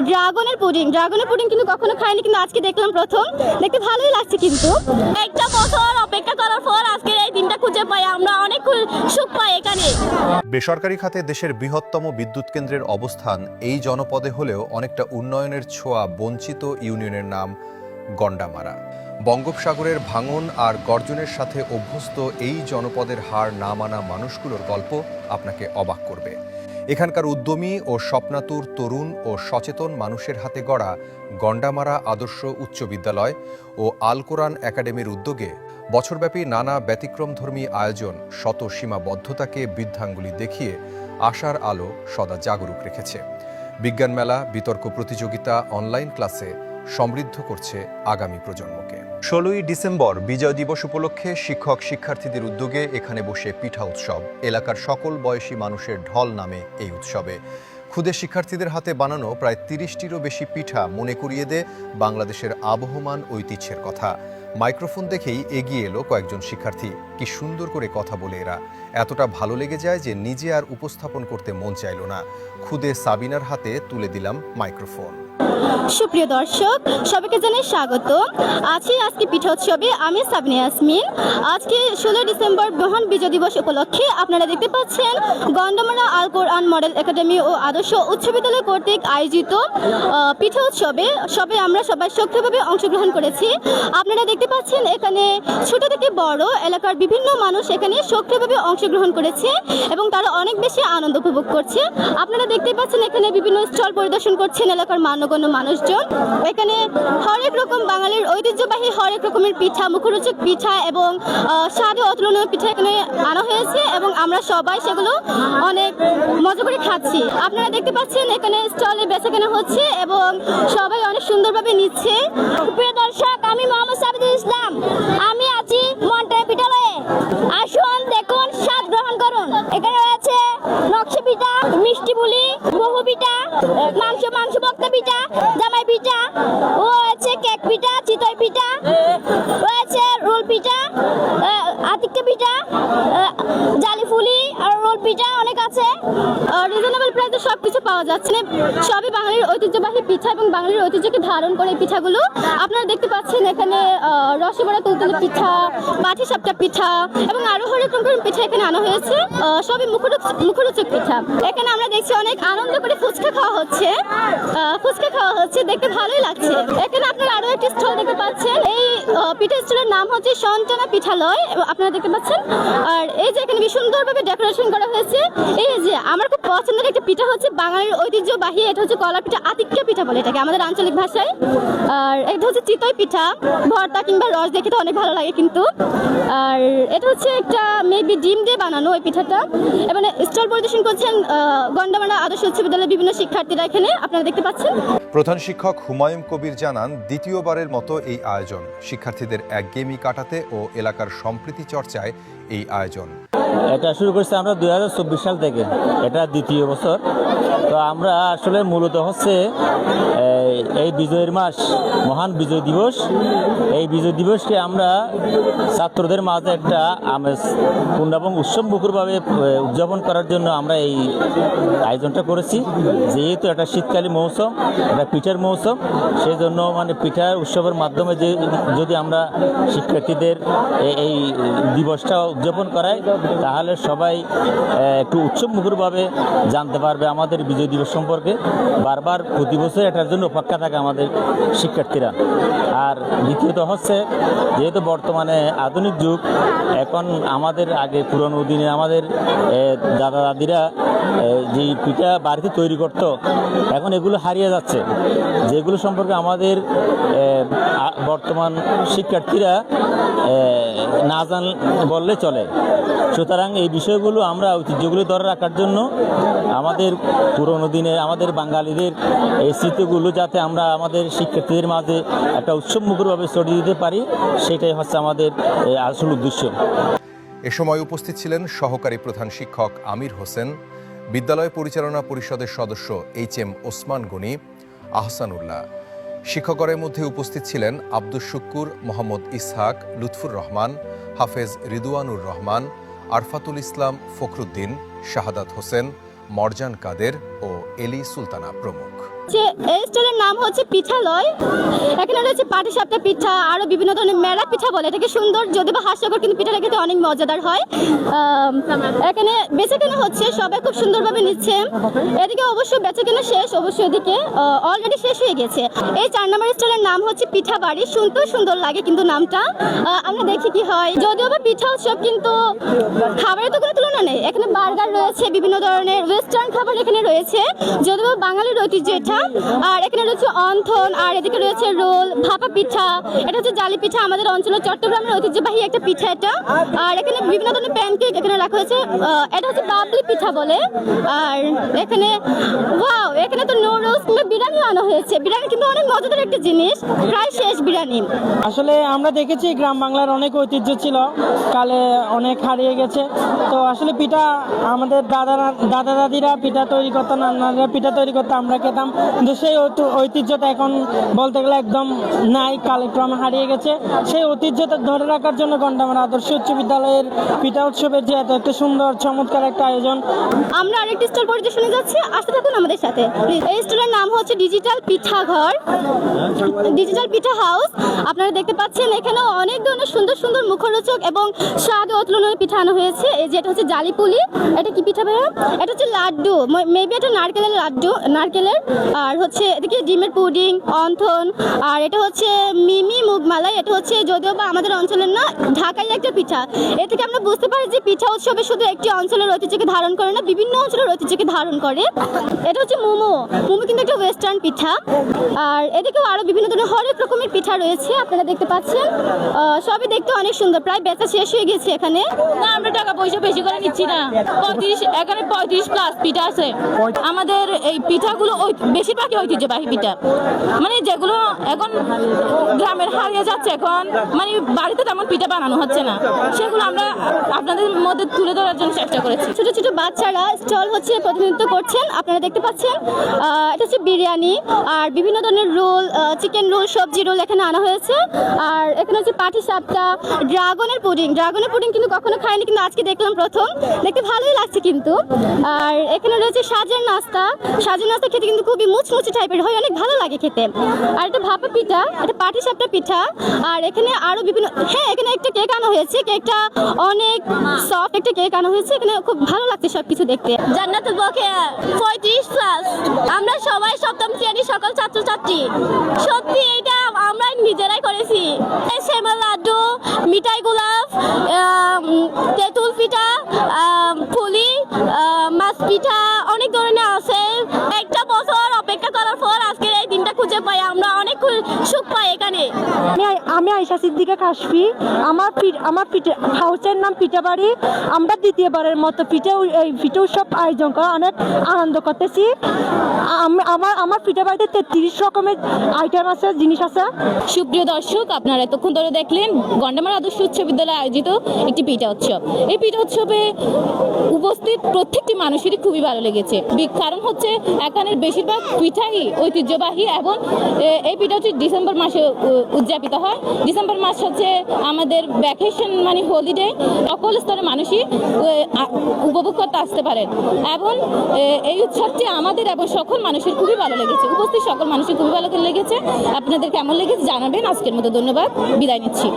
ড্রাগনের পুডিং কিন্তু কখনো খাইনি, কিন্তু আজকে দেখলাম প্রথম, দেখতে ভালোই লাগছে। কিন্তু একটা বছর অপেক্ষা করার পর আজকের এই দিনটা খুঁজে পাই, আমরা অনেক সুখ পাই এখানে। বেসরকারি খাতে দেশের বৃহত্তম বিদ্যুৎ কেন্দ্রের অবস্থান এই জনপদে হলেও অনেকটা উন্নয়নের ছোঁয়া বঞ্চিত ইউনিয়নের নাম গন্ডামারা। বঙ্গোপসাগরের ভাঙন আর গর্জনের সাথে অভ্যস্ত এই জনপদের হার না মানা মানুষগুলোর গল্প আপনাকে অবাক করবে। এখানকার উদ্যমী ও স্বপ্নাতুর তরুণ ও সচেতন মানুষের হাতে গড়া গন্ডামারা আদর্শ উচ্চ বিদ্যালয় ও আল কোরআন একাডেমির উদ্যোগে বছরব্যাপী নানা ব্যতিক্রমধর্মী আয়োজন শত সীমাবদ্ধতাকে বৃদ্ধাঙ্গুলি দেখিয়ে আশার আলো সদা জাগরুক রেখেছে। বিজ্ঞান মেলা, বিতর্ক প্রতিযোগিতা, অনলাইন ক্লাসে সমৃদ্ধ করছে আগামী প্রজন্মকে। 16ই ডিসেম্বর বিজয় দিবস উপলক্ষে শিক্ষক শিক্ষার্থীদের উদ্যোগে এখানে বসে পিঠা উৎসব। এলাকার সকল বয়সী মানুষের ঢল নামে এই উৎসবে। ক্ষুদে শিক্ষার্থীদের হাতে বানানো প্রায় 30টিরও বেশি পিঠা মনে করিয়ে দেয় বাংলাদেশের আবহমান ঐতিহ্যের কথা। মাইক্রোফোন দেখেই এগিয়ে এলো কয়েকজন শিক্ষার্থী। কি সুন্দর করে কথা বলে এরা, এতটা ভালো লেগে যায় যে নিজে আর উপস্থাপন করতে মন চাইল না। খুদে সাবিনার হাতে তুলে দিলাম মাইক্রোফোন। সুপ্রিয় দর্শক, সবাইকে জানাই স্বাগত। আজকে পিঠা উৎসবে আমি সাবিনা ইয়াসমিন। আজকে 16 ডিসেম্বর মহান বিজয় দিবস উপলক্ষে আপনারা দেখতে পাচ্ছেন গন্ডামারা আল কোরআন মডেল একাডেমি ও আদর্শ উচ্চ বিদ্যালয় কর্তৃক আয়োজিত পিঠা উৎসবে আমরা সবাই সক্রিয়ভাবে অংশগ্রহণ করেছি। আপনারা দেখতে পাচ্ছেন এখানে ছোট থেকে বড় এলাকার বিভিন্ন মানুষ এখানে সক্রিয়ভাবে অংশগ্রহণ করেছে এবং তারা অনেক বেশি আনন্দ উপভোগ করছে। আপনারা দেখতে পাচ্ছেন এখানে বিভিন্ন স্টল পরিদর্শন করছেন এলাকার মান্যগণ্য মানুষজন। এখানে হরেক রকম বাঙালির ঐতিহ্যবাহী হরেক রকমের পিঠা, মুখরোচক পিঠা এবং স্বাদে অতুলনীয় পিঠা এখানে আনা হয়েছে এবং আমরা সবাই সেগুলো অনেক মজা করে খাচ্ছি। আপনারা দেখতে পাচ্ছেন এখানে স্টলে বেচাকেনা হচ্ছে এবং সবাই অনেক সুন্দরভাবে নিচ্ছে। প্রিয় দর্শক, আমি মোহাম্মদ সাবিদুল ইসলাম। আমি আছি মন্টাই বিদ্যালয়ে। আসুন, দেখুন, স্বাদ গ্রহণ করুন। এখানে রয়েছে নকশি পিঠা, মিষ্টি বুলি, বহু পিঠা, মাংস ভক্ত পিঠা, জামাই পিঠা, ও আছে কেক পিঠা, চিতই পিঠা, রয়েছে রোল পিঠা, আতিক্কা পিঠা, জালিফুলি আর রোল পিঠা অনেক আছে। রিজনেবল প্রাইসে সবকিছু পাওয়া যাচ্ছে। সবই বাঙালির ঐতিহ্যবাহী পিঠা এবং বাঙালির ঐতিহ্যকে ধারণ করে পিঠাগুলো। আপনারা দেখতে পাচ্ছেন এখানে রসবড়া, তুলতুলে পিঠা, পাটি সাপটা পিঠা এবং আরো হরেক রকমের পিঠা এখানে আনা হয়েছে। সবই মুখরোচক পিঠা। এখানে আমরা দেখছি অনেক আনন্দ করে ফুচকা খাওয়া হচ্ছে, দেখতে ভালোই লাগছে। এখানে আপনারা আরো একটি স্টল দেখতে পাচ্ছেন। এই পিঠা স্টলের নাম হচ্ছে সঞ্চনা পিঠালয় এবং আপনারা দেখতে পাচ্ছেন। আর এই যে এখানে সুন্দরভাবে ডেকোরেশন করা হয়েছে। এই যে আমার খুব পছন্দের একটা পিঠা হচ্ছে বাঙালির ঐতিহ্যবাহী, এটা হচ্ছে কলা পিঠা, আতিক্কা পিঠা বলে এটাকে আমাদের আঞ্চলিক ভাষায়। আর এটা হচ্ছে চিতই পিঠা, ভর্তা কিংবা রস দেখে তো অনেক ভালো লাগে কিন্তু। আর এটা হচ্ছে একটা মেবি ডিম দিয়ে বানানো ওই পিঠাটা। এবং স্টল পরিদর্শন করছেন গন্ডামারা আদর্শ উচ্চ বিদ্যালয়ের বিভিন্ন শিক্ষার্থীরা এখানে আপনারা দেখতে পাচ্ছেন। প্রধান শিক্ষক হুমায়ুন কবির জানান, দ্বিতীয়বারের মতো এই আয়োজন শিক্ষার্থীদের একঘেয়েমি কাটাতে ও এলাকার সম্প্রীতি চর্চায় এই আয়োজন। এটা শুরু করছি আমরা 2024 সাল থেকে, এটা দ্বিতীয় বছর। তো আমরা আসলে মূলত হচ্ছে এই বিজয়ের মাস, মহান বিজয় দিবস, এই বিজয় দিবসকে আমরা ছাত্রদের মাঝে একটা আমেজ পূর্ণ এবং উৎসব মুখরভাবে উদযাপন করার জন্য আমরা এই আয়োজনটা করেছি। যেহেতু একটা শীতকালীন মৌসুম, একটা পিঠার মৌসুম, সেই জন্য পিঠার উৎসবের মাধ্যমে যদি আমরা শিক্ষার্থীদের এই দিবসটা উদযাপন করাই, তাহলে সবাই একটু উৎসব মুখরভাবে জানতে পারবে আমাদের বিজয় দিবস সম্পর্কে। বারবার প্রতি বছর এটার জন্য অপেক্ষা থাকে আমাদের শিক্ষার্থীরা। আর দ্বিতীয়ত হচ্ছে, যেহেতু বর্তমানে আধুনিক যুগ, এখন আমাদের আগে পুরনো দিনে আমাদের দাদা দাদিরা যে পিঠা বাড়িতে তৈরি করতো, এখন এগুলো হারিয়ে যাচ্ছে, যেগুলো সম্পর্কে আমাদের বর্তমান শিক্ষার্থীরা না জান বললে চলে। সুতরাং এই বিষয়গুলো আমরা ঐতিহ্যগুলো ধরে রাখার জন্য আমাদের পুরনো দিনে আমাদের বাঙালিদের এই স্মৃতিগুলো যাতে আমরা আমাদের শিক্ষার্থীদের মাঝে একটা উৎসবমুখরভাবে ছড়িয়ে দিতে পারি, সেটাই হচ্ছে আমাদের আসল উদ্দেশ্য। এ সময় উপস্থিত ছিলেন সহকারী প্রধান শিক্ষক আমির হোসেন, বিদ্যালয় পরিচালনা পরিষদের সদস্য HM ওসমান গনি, আহসানুল্লাহ। শিক্ষকগণের মধ্যে উপস্থিত ছিলেন আব্দুস শুক্কুর, মোহাম্মদ ইসহাক, লুৎফুর রহমান, হাফেজ রিদওয়ানুর রহমান, আরফাতুল ইসলাম, ফখরুদ্দিন, শাহাদাত হোসেন, মরজান কাদের ও ও এলি সুলতানা প্রমুখ। এই স্টলের নাম হচ্ছে পিঠালয়। এখানে রয়েছে পাটিসাপটা পিঠা, আরো বিভিন্ন ধরনের মেলা পিঠা বলে এটাকে, সুন্দর যদিও বা হাস্যকর, কিন্তু পিঠাটা খেতে অনেক মজাদার হয়। এখানে বেচাকেনা হচ্ছে, সবাই খুব সুন্দরভাবে নিচ্ছে। এদিকে অবশ্য বেচাকেনা শেষ, অবশ্যই এদিকে অলরেডি শেষ হয়ে গেছে। এই 4 নম্বর স্টলের নাম হচ্ছে পিঠা বাড়ি। শুনতেও সুন্দর লাগে কিন্তু নামটা, আমরা দেখি কি হয়। যদিও বা পিঠা উৎসব, কিন্তু খাবারের তো কোনো তুলনা নেই। এখানে বার্গার রয়েছে, বিভিন্ন ধরনের ওয়েস্টার্ন খাবার এখানে রয়েছে, যদিও বা বাঙালির ঐতিহ্য এটা। আর এখানে রয়েছে অন্থন, আর এদিকে রয়েছে রোল, ভাপা পিঠা, এটা হচ্ছে জালি পিঠা, আমাদের অঞ্চলের চট্টগ্রামের ঐতিহ্যবাহী একটা পিঠা এটা। আর এখানে বিভিন্ন ধরনের প্যানকেক এখানে রাখা হয়েছে, এটা হচ্ছে বাবলি পিঠা বলে। আর এখানে ওয়াও, এখানে তো নুডলস কিংবা বিরিয়ানি আনা হয়েছে। বিরিয়ানি কিন্তু অনেক মজাদার একটা জিনিস, প্রায় শেষ বিরিয়ানি। আসলে আমরা দেখেছি গ্রাম বাংলার অনেক ঐতিহ্য ছিল, কালে অনেক হারিয়ে গেছে। তো আসলে পিঠা আমাদের দাদা দাদিরা পিঠা তৈরি করতো, নানারা পিঠা তৈরি করতো, আমরা খেতাম। কিন্তু সেই ঐতিহ্যটা এখন বলতে গেলে একদম নাই, কালক্রমে হারিয়ে গেছে। সেই ঐতিহ্যটা ধরে রাখার জন্য গন্ডামারা আদর্শ উচ্চ বিদ্যালয়ের পিঠা উৎসবের যে এত একটা সুন্দর চমৎকার একটা আয়োজন। আমরা আরেকটি স্টল পরিদর্শনে যাচ্ছি, আসতে থাকুন আমাদের সাথে। এই স্টলের নাম হচ্ছে ডিজিটাল পিঠা ঘর, ডিজিটাল পিঠা হাউস। আপনারা দেখতে পাচ্ছেন এখানে অনেক ধরনের সুন্দর সুন্দর মুখরোচক এবং স্বাদ অতুলনীয় পিঠা আনা হয়েছে। এই যে এটা হচ্ছে জালিপুলি, এটা কি পিঠা ভাইয়া? এটা হচ্ছে লাড্ডু, মেবি এটা নারকেলের লাড্ডু, নারকেলের। আর হচ্ছে এদিকে ডিমের পুডিং, অন্থন, আর এটা হচ্ছে মিমি মুগমালাই। এটা হচ্ছে যদিও বা আমাদের অঞ্চলের না, ঢাকাই একটা পিঠা। এ থেকে আমরা বুঝতে পারি যে পিঠা উৎসবে শুধু একটি অঞ্চলের ঐতিহ্যকে ধারণ করে না, বিভিন্ন অঞ্চলের ঐতিহ্যকে ধারণ করে। এটা হচ্ছে মোমো, মোমো কিন্তু একটা ওয়েস্টার্ন পিঠা। আর এদিকেও আরো বিভিন্ন ধরনের হরেক রকমের পিঠা রয়েছে, আপনারা দেখতে পাচ্ছেন। সবই দেখতে অনেক সুন্দর, প্রায় বেচা শেষ হয়ে গেছে এখানে। না, আমরা টাকা পয়সা বেশি করে নিচ্ছি না। 35, এখানে 35 প্লাস পিঠা আছে। আমাদের এই পিঠাগুলো বেশিরভাগই ঐতিহ্যবাহী পিঠা, মানে যেগুলো এখন গ্রামের হারিয়ে যাচ্ছে। এখন মানে বাড়িতে তেমন পিঠা বানানো হচ্ছে না, সেগুলো আমরা আপনাদের মধ্যে তুলে ধরার জন্য চেষ্টা করেছি। ছোট ছোট বাচ্চারা স্টল হচ্ছে প্রতিনিধিত্ব করছেন, আপনারা দেখতে পাচ্ছেন। এটা হচ্ছে বিরিয়ানি, আর বিভিন্ন ধরনের রোল, চিকেন রোল, সবজি রোল এখানে আনা হয়েছে। আর এখানে হচ্ছে পাটিসাপটা, ড্রাগনের পুডিং। ড্রাগনের পুডিং কিন্তু কখনো খাইনি, কিন্তু আজকে দেখলাম প্রথম, দেখতে ভালোই লাগছে কিন্তু। আর এখানে রয়েছে সাজের নাস্তা। সাজের নাস্তা খেতে কিন্তু খুবই মুচমুচি টাইপের হয়, অনেক ভালো লাগে খেতে। আর এটা ভাপা পিঠা, এটা পাটিসাপটা পিঠা। আর এখানে আরো বিভিন্ন, হ্যাঁ এখানে একটা কেক আনা হয়েছে, কেকটা অনেক সফট একটা কেক আনা হয়েছে। এখানে খুব ভালো লাগছে সবকিছু দেখতে। জান্নাতুল বকেয়া 35 প্লাস, আমরা সবাই সপ্তম শ্রেণীর সকল ছাত্রছাত্রী। সত্যি এটা আমরা নিজেরাই করেছি। সেমাই লাড্ডু, মিঠাই গোলাপ, তেঁতুল পিঠা, পুলি, মাছ পিঠা, অনেক ধরনের আছে। একটা বছর অপেক্ষা করার পর আজকের এই দিনটা খুঁজে পাই, আমরা অনেক সুখ পাই এখানে। আমি আয়েশা সিদ্দিকা কাশফি। আমার পিঠা হাউসের নাম পিঠাবাড়ি। আমরা দ্বিতীয়বারের মতো এই পিঠা উৎসব আয়োজন করা অনেক আনন্দ করতেছি। আমার পিঠাবাড়িতে 33 রকমের আইটেম আছে, জিনিস আছে। সুপ্রিয় দর্শক, আপনারা এতক্ষণ ধরে দেখলেন গন্ডামারা আদর্শ উচ্চ বিদ্যালয়ে আয়োজিত একটি পিঠা উৎসব। এই পিঠা উৎসবে উপস্থিত প্রত্যেকটি মানুষেরই খুবই ভালো লেগেছে। কারণ হচ্ছে এখানের বেশিরভাগ পিঠাই ঐতিহ্যবাহী, এবং এই পিঠা হচ্ছে ডিসেম্বর মাসে উদযাপিত হয়। ডিসেম্বর মাস হচ্ছে আমাদের ভ্যাকেশন, মানে হলিডে, সকল স্তরের মানুষই উপভোগ করতে আসতে পারেন। এবং এই উৎসবটি আমাদের এবং সকল মানুষের খুবই ভালো লেগেছে, উপস্থিত সকল মানুষের খুবই ভালো লেগেছে। আপনাদের কেমন লেগেছে জানাবেন। আজকের মতো ধন্যবাদ, বিদায় নিচ্ছি।